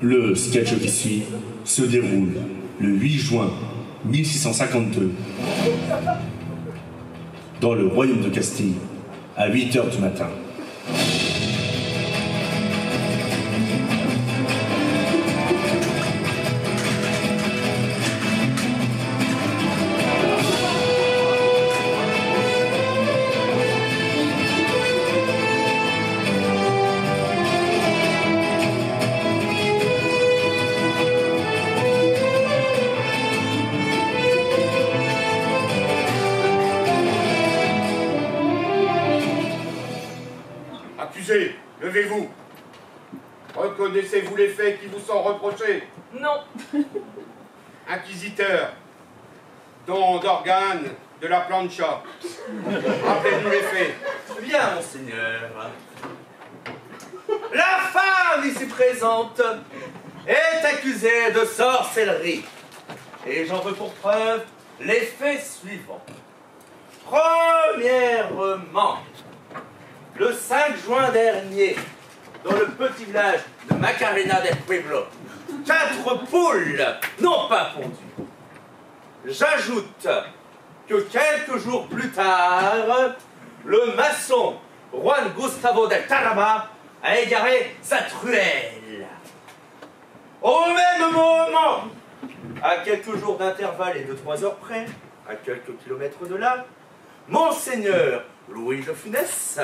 Le sketch qui suit se déroule le 8 juin 1652 dans le royaume de Castille à 8 h du matin. Accusé, levez-vous. Reconnaissez-vous les faits qui vous sont reprochés? Non. Inquisiteur, don d'organes de la plancha. Rappelez-nous les faits. Bien, monseigneur. La femme ici présente est accusée de sorcellerie. Et j'en veux pour preuve les faits suivants. Premièrement, le 5 juin dernier, dans le petit village de Macarena del Pueblo, 4 poules n'ont pas pondu. J'ajoute que quelques jours plus tard, le maçon Juan Gustavo del Tarama a égaré sa truelle. Au même moment, à quelques jours d'intervalle et de 3 heures près, à quelques kilomètres de là, Monseigneur Louis de Funès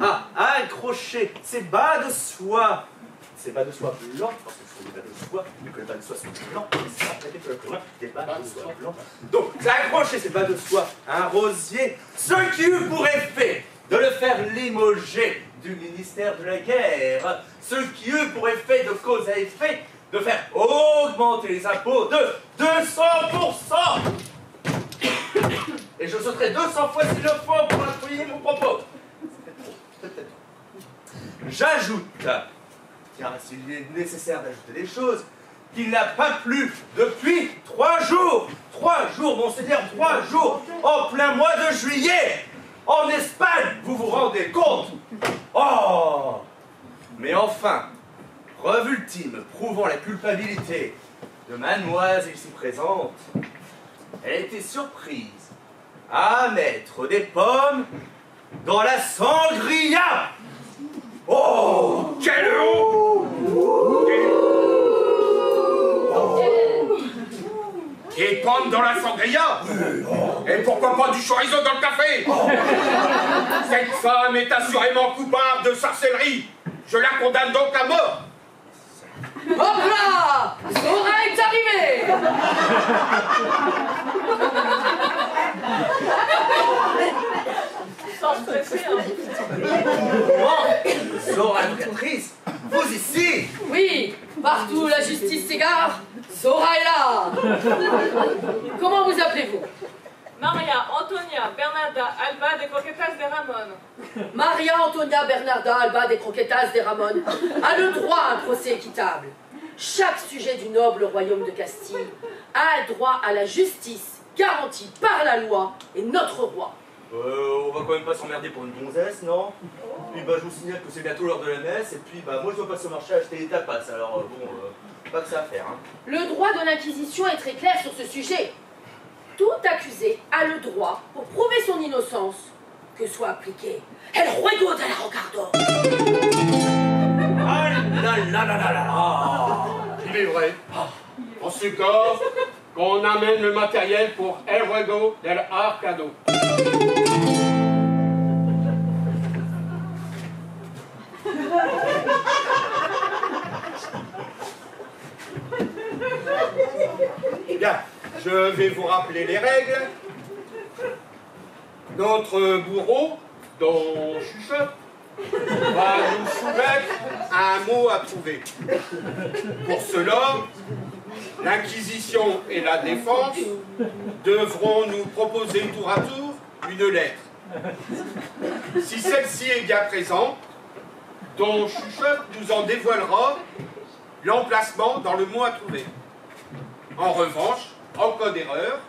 a accroché ses bas de soie blancs, parce que ce sont des bas de soie, que les bas de soie sont blancs, c'est pas traité que le commun, des bas de soie blancs. Donc, il a accroché ses bas de soie à un rosier, ce qui eut pour effet de le faire limoger du ministère de la guerre, ce qui eut pour effet de cause à effet de faire augmenter les impôts de 200%. Et je sauterai 200 fois s'il le faut pour appuyer mon propos. Peut-être. J'ajoute, car s'il est nécessaire d'ajouter des choses, qu'il n'a pas plu depuis 3 jours. 3 jours, monseigneur, 3 jours, en plein mois de juillet. En Espagne, vous vous rendez compte? Oh! Mais enfin, preuve ultime prouvant la culpabilité de mademoiselle ici présente, elle a été surprise à mettre des pommes dans la sangria. Oh, quelle honte! Des pommes dans la sangria? Et pourquoi pas du chorizo dans le café? Cette femme est assurément coupable de sorcellerie. Je la condamne donc à mort. Hop là! Zora est arrivée! Sans stresser, Comment? Zora l'Éducatrice, vous ici? Oui, partout où la justice s'égare, Zora est là! Comment vous appelez-vous? Maria Antonia Bernarda Alba de Croquetas de Ramon. Maria Antonia Bernarda Alba des Croquetas de Ramon a le droit à un procès équitable. Chaque sujet du noble royaume de Castille a droit à la justice garantie par la loi et notre roi. On va quand même pas s'emmerder pour une gonzesse, non? Puis bah je vous signale que c'est bientôt l'heure de la messe, et puis bah moi je dois passer au marché acheter des tapas, alors pas que ça à faire, hein. Le droit de l'inquisition est très clair sur ce sujet. Tout accusé a le droit, pour prouver son innocence, que soit appliqué El Juego de la Rocardo. Ah là là là là là là. Il est vrai. En ce cas, qu'on amène le matériel pour El Juego del Arcado. Bien, je vais vous rappeler les règles. Notre bourreau, dont Chuchote, va nous soumettre à un mot à prouver. Pour cela, l'Inquisition et la défense devront nous proposer tour à tour une lettre. Si celle-ci est bien présente, Don Chuchote nous en dévoilera l'emplacement dans le mot à trouver. En revanche, en cas d'erreur,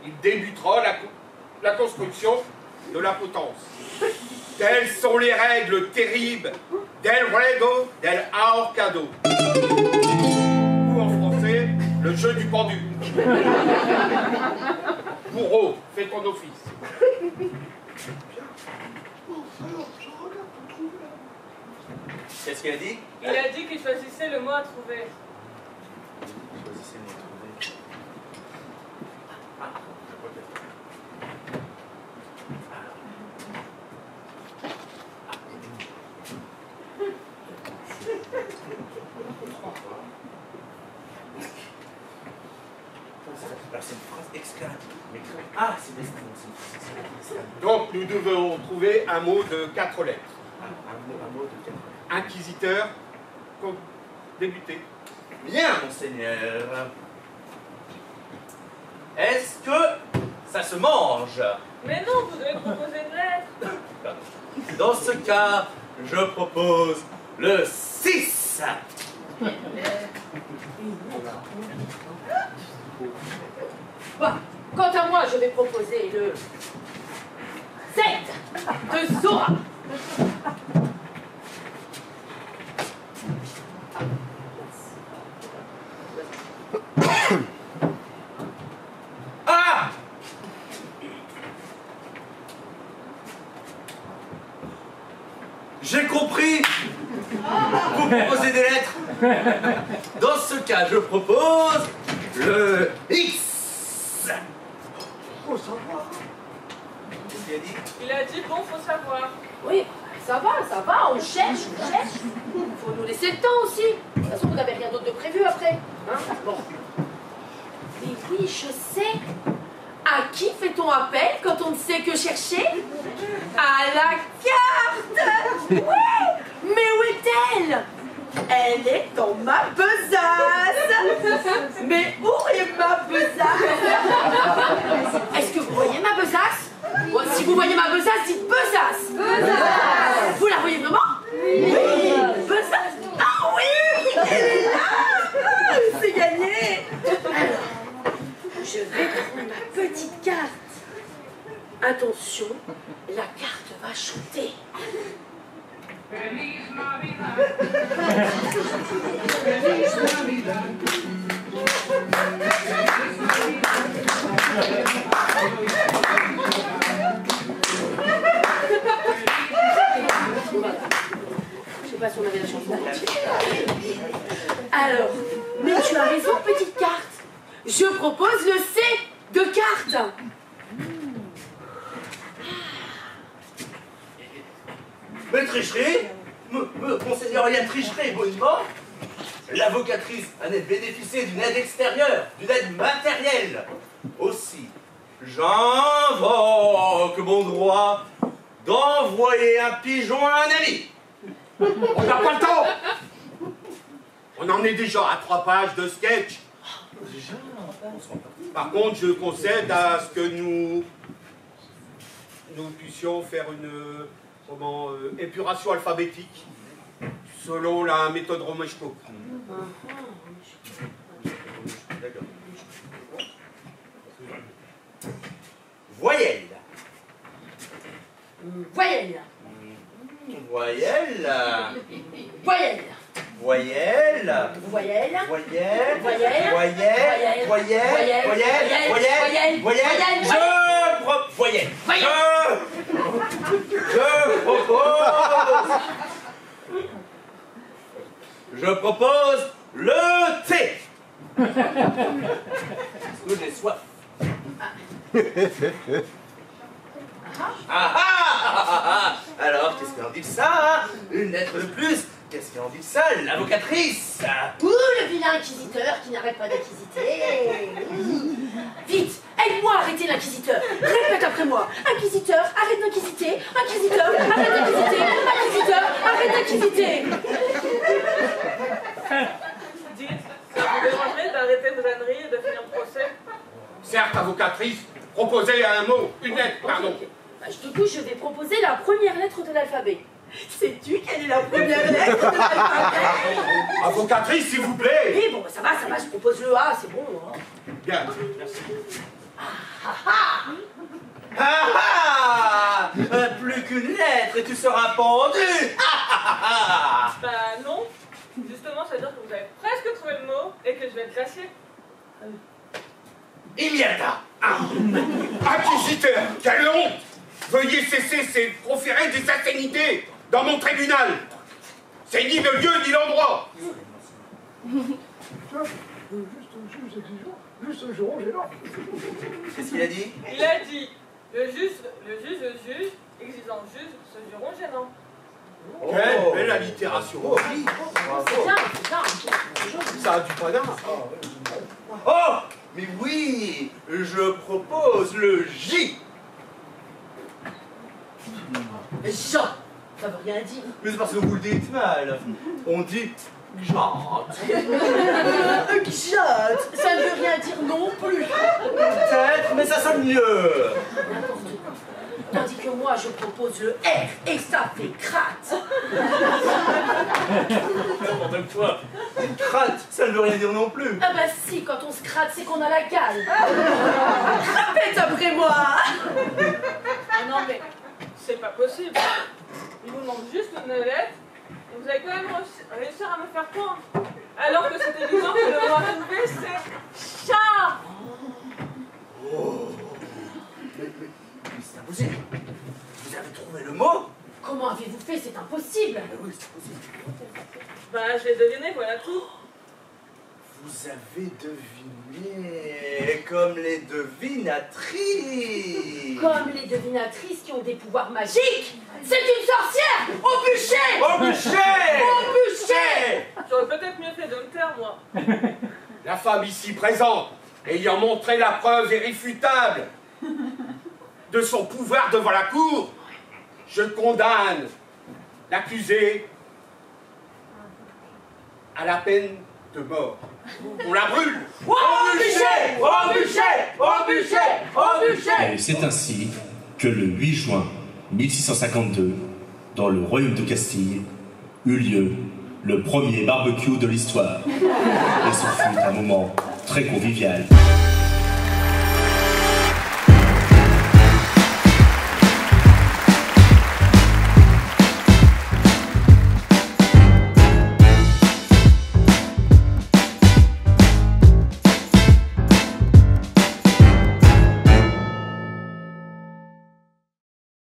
il débutera la construction de la potence. Telles sont les règles terribles del Juego del Ahorcado. jeu du pendu. Bourreau, fais ton office. Qu'est-ce qu'il a dit? Il a dit qu'il choisissait le mot à trouver. Choisissez le mot à trouver. Alors c'est une phrase exclamative. Ah, c'est des Donc nous devons trouver un mot de 4 lettres. un mot de 4 lettres. Inquisiteur, pour débuter. Bien, monseigneur. Est-ce que ça se mange? Mais non, vous devez proposer une lettre. Dans ce cas, je propose le 6. Bah, quant à moi, je vais proposer le 7 de Zora. Ah! J'ai compris. Vous proposez des lettres. Dans ce cas, je propose le X. Faut savoir. Qu'est-ce qu'il a dit? Il a dit, bon, faut savoir. Oui, ça va, on cherche. Faut nous laisser le temps aussi. De toute façon, vous n'avez rien d'autre de prévu après. Hein, bon. Mais oui, je sais. À qui fait-on appel quand on ne sait que chercher? À la carte. Oui. Mais où est-elle? Elle est dans ma besace. Mais où est ma besace? Est-ce que vous voyez ma besace? Bon, si vous voyez ma besace, dites besace. Vous la voyez vraiment? Oui. Besace. Ah oui, elle est là. C'est gagné. Alors, je vais prendre ma petite carte. Attention, la carte va chanter. Je sais pas si on avait la chance d'arriver. Alors, mais tu as raison, petite carte. Je propose le C de carte. Mais tricherie? Monseigneur, il y a tricherie, bonnement. L'avocatrice a bénéficié d'une aide extérieure, d'une aide matérielle. Aussi, j'invoque mon droit d'envoyer un pigeon à un ami. On n'a pas le temps. On en est déjà à 3 pages de sketch. Par contre, je concède à ce que nous puissions faire une épuration alphabétique selon la méthode Romeshko. D'accord. Voyelle. Voyelle. Voyelle. Voyelle. Voyelle. Voyelle. Voyelle. Voyelle. Voyelle. Voyelle. Voyelle. Voyelle. Voyelle. Je propose le thé. Parce que j'ai soif. Alors, qu'est-ce qu'en dit ça, hein? Une lettre de plus. Qu'est-ce qu'en dit ça, l'avocatrice? Ouh, le vilain inquisiteur qui n'arrête pas d'inquisiter. Vite, aide-moi à arrêter l'inquisiteur. Répète après moi. Inquisiteur, arrête d'inquisiter. Inquisiteur, arrête d'inquisiter. Inquisiteur, arrête d'inquisiter. Dites, ça vous dérangerait d'arrêter vos âneries et de finir le procès? Certes, avocatrice, proposez un mot, une lettre, pardon. Bah, du coup, je vais proposer la première lettre de l'alphabet. Sais-tu quelle est la première lettre de l'alphabet? Avocatrice, s'il vous plaît. Oui, bon, bah, ça va, je propose le A, c'est bon. Hein. Bien, merci. Plus qu'une lettre et tu seras pendu. Bah non. Justement, ça veut dire que vous avez presque trouvé le mot et que je vais le classer. Il y a là. Inquisiteur, quelle honte! Veuillez cesser ces proférer des insanités dans mon tribunal. C'est ni le lieu ni l'endroit. Juste un juron gênant. Qu'est-ce qu'il a dit? Il a dit, le juge, exigeant juge, ce juron gênant. Quelle belle allitération. C'est bien, c'est bien. Ça a du panard. Oh, mais oui, je propose le J. Jean, ça veut rien dire. Mais c'est parce que vous le dites mal. On dit Jante. Jade, ça ne veut rien dire non plus. Peut-être, mais ça sonne mieux. N'importe quoi. Tandis que moi, je propose le R et ça fait crate. N'importe quoi. Une crate, ça ne veut rien dire non plus. Ah bah si, quand on se crate, c'est qu'on a la gale. Répète après moi. Ah non mais, c'est pas possible. Il vous demande juste une lettre, et vous avez quand même réussi à me faire croire. Alors que c'est évident que le mot arrivé, c'est chat. Oh. Mais c'est impossible. Vous avez trouvé le mot? Comment avez-vous fait? C'est impossible. Mais oui, c'est possible. Bah, je l'ai deviné, voilà tout. Vous avez deviné comme les devinatrices. Comme les devinatrices qui ont des pouvoirs magiques. C'est une sorcière. Au bûcher. Au bûcher! Au bûcher. J'aurais peut-être mieux fait de me taire, moi. La femme ici présente, ayant montré la preuve irréfutable de son pouvoir devant la cour, je condamne l'accusé à la peine de mort. On la brûle. Au bûcher. Au bûcher. Au bûcher. Au bûcher. Et c'est ainsi que le 8 juin 1652, dans le royaume de Castille, eut lieu le premier barbecue de l'histoire. Et ce fut un moment très convivial.